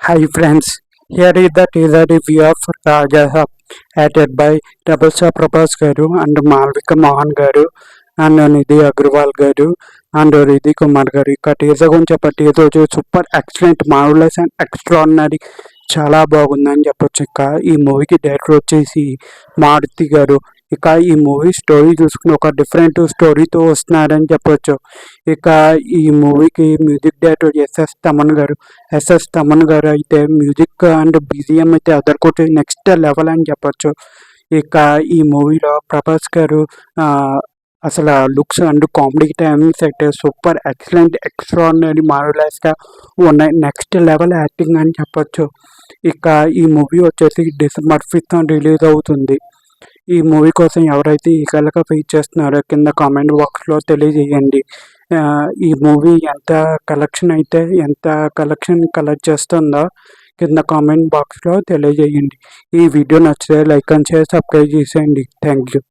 Hi friends, here is the teaser review of Rajahab, edited by Double Star Prabhas Garu and Malvika Mohan Garu and Nidhi Agrawal Garu and Riddhi Kumar Garu. ఇక teaser గురించి teaser వచ్చి super excellent marvellous and extraordinary చాలా బాగుందని చెప్పొచ్చు. ఇక ఈ మూవీకి director వచ్చేసి మారుతి గారు. ఇక ఈ మూవీ స్టోరీ చూసుకుని ఒక డిఫరెంట్ స్టోరీతో వస్తున్నారని చెప్పొచ్చు. ఇక ఈ మూవీకి మ్యూజిక్ డైరెక్టర్ ఎస్ఎస్ తమన్ గారు అయితే మ్యూజిక్ అండ్ బీజిఎం అయితే అదర్కొట్టి నెక్స్ట్ లెవెల్ అని చెప్పొచ్చు. ఇక ఈ మూవీలో ప్రభాస్ గారు అసలు లుక్స్ అండ్ కామెడీ టైమింగ్స్ అయితే సూపర్ ఎక్సలెంట్ ఎక్స్ట్రాడినరీ మార్వలస్గా ఉన్నాయి. నెక్స్ట్ లెవెల్ యాక్టింగ్ అని చెప్పొచ్చు. ఇక ఈ మూవీ వచ్చేసి డిసెంబర్ 5th రిలీజ్ అవుతుంది. ఈ మూవీ కోసం ఎవరైతే ఈగర్గా వెయిట్ చేస్తున్నారో కింద కామెంట్ బాక్స్లో తెలియజేయండి. ఈ మూవీ ఎంత కలెక్షన్ కలెక్ట్ చేస్తుందో కింద కామెంట్ బాక్స్లో తెలియజేయండి. ఈ వీడియో నచ్చితే లైక్ అండ్ షేర్ సబ్స్క్రైబ్ చేసేయండి. Thank you.